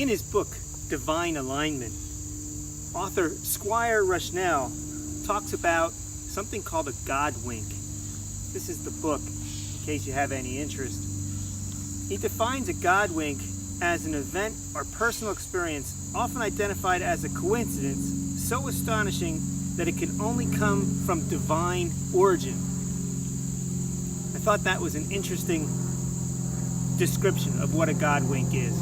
In his book, Divine Alignment, author Squire Rushnell talks about something called a God wink. This is the book, in case you have any interest. He defines a God wink as an event or personal experience often identified as a coincidence so astonishing that it can only come from divine origin. I thought that was an interesting description of what a God wink is.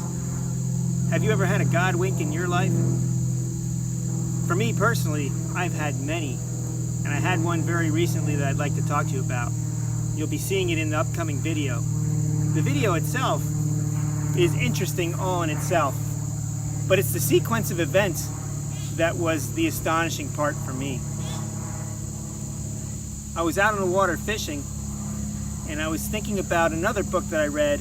Have you ever had a God wink in your life? For me personally, I've had many, and I had one very recently that I'd like to talk to you about. You'll be seeing it in the upcoming video. The video itself is interesting all in itself, but it's the sequence of events that was the astonishing part for me. I was out on the water fishing, and I was thinking about another book that I read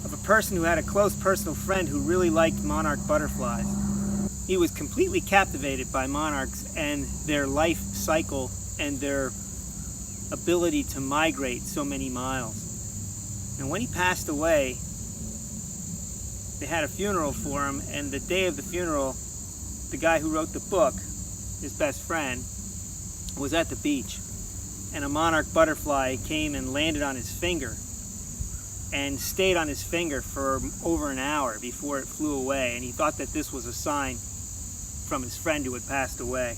of a person who had a close personal friend who really liked monarch butterflies. He was completely captivated by monarchs and their life cycle and their ability to migrate so many miles. And when he passed away, they had a funeral for him, and the day of the funeral, the guy who wrote the book, his best friend, was at the beach. And a monarch butterfly came and landed on his finger and stayed on his finger for over an hour before it flew away. And he thought that this was a sign from his friend who had passed away.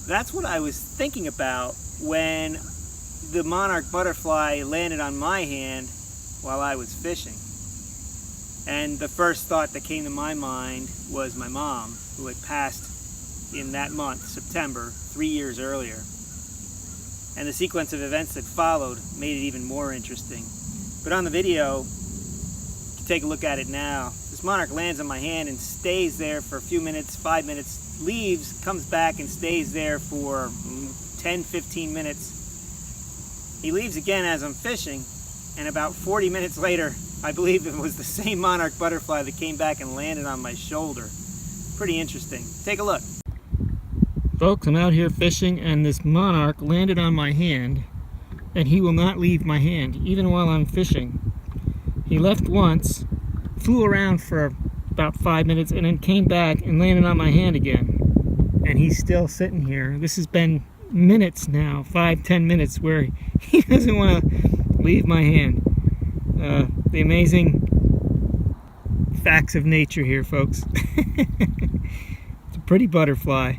That's what I was thinking about when the monarch butterfly landed on my hand while I was fishing. And the first thought that came to my mind was my mom, who had passed in that month, September, 3 years earlier. And the sequence of events that followed made it even more interesting. But on the video, you can take a look at it now. This monarch lands on my hand and stays there for a few minutes, 5 minutes, leaves, comes back and stays there for 10, 15 minutes. He leaves again as I'm fishing, and about 40 minutes later, I believe it was the same monarch butterfly that came back and landed on my shoulder. Pretty interesting. Take a look. Folks, I'm out here fishing, and this monarch landed on my hand, and he will not leave my hand, even while I'm fishing. He left once, flew around for about 5 minutes, and then came back and landed on my hand again. And he's still sitting here. This has been minutes now, 5-10 minutes, where he doesn't want to leave my hand. The amazing facts of nature here, folks. It's a pretty butterfly.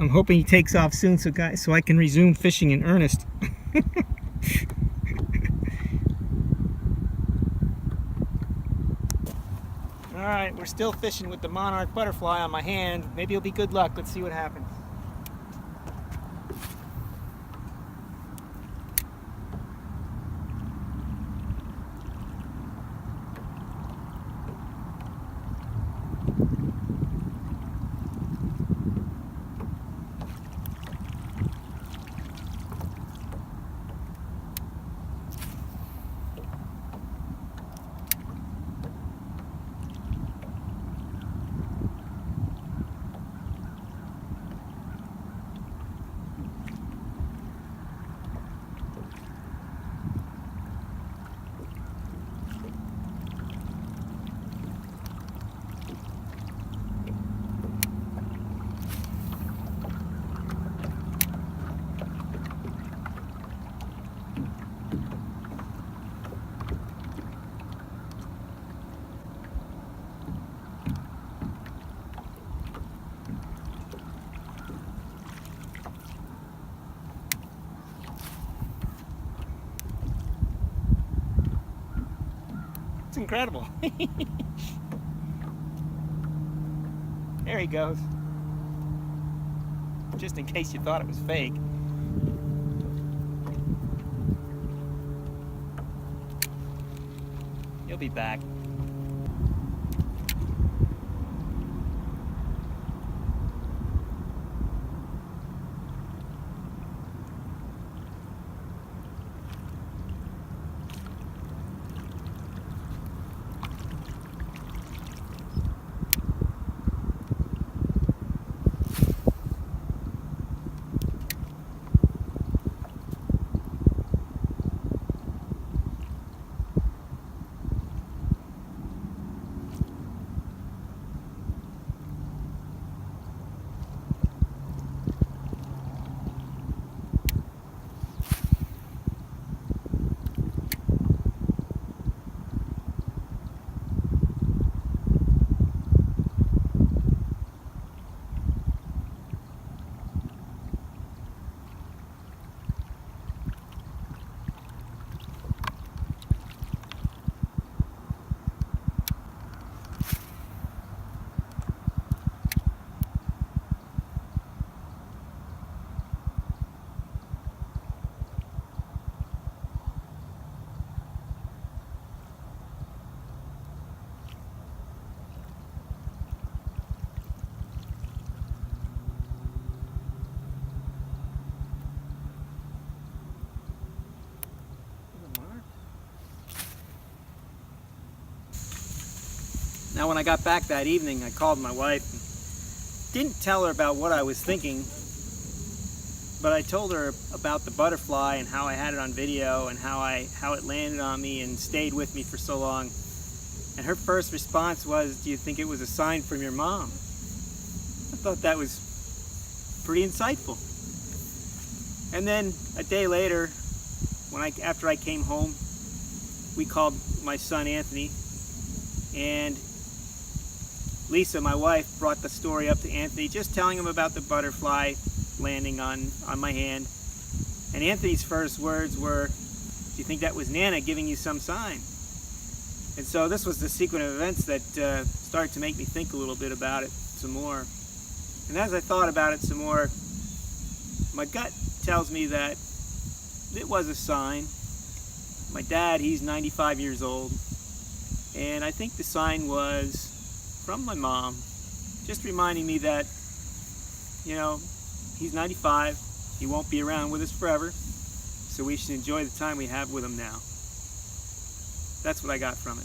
I'm hoping he takes off soon so I can resume fishing in earnest. Alright, we're still fishing with the monarch butterfly on my hand. Maybe it'll be good luck. Let's see what happens. It's incredible. There he goes. Just in case you thought it was fake. He'll be back. Now, when I got back that evening, I called my wife and didn't tell her about what I was thinking, but I told her about the butterfly and how I had it on video and how it landed on me and stayed with me for so long. And her first response was, "Do you think it was a sign from your mom?" I thought that was pretty insightful. And then a day later, after I came home, we called my son Anthony, and Lisa, my wife, brought the story up to Anthony, just telling him about the butterfly landing on my hand. And Anthony's first words were, "Do you think that was Nana giving you some sign?" And so this was the sequence of events that started to make me think a little bit about it some more. And as I thought about it some more, my gut tells me that it was a sign. My dad, he's 95 years old, and I think the sign was from my mom, just reminding me that, he's 95, he won't be around with us forever, so we should enjoy the time we have with him now. That's what I got from it.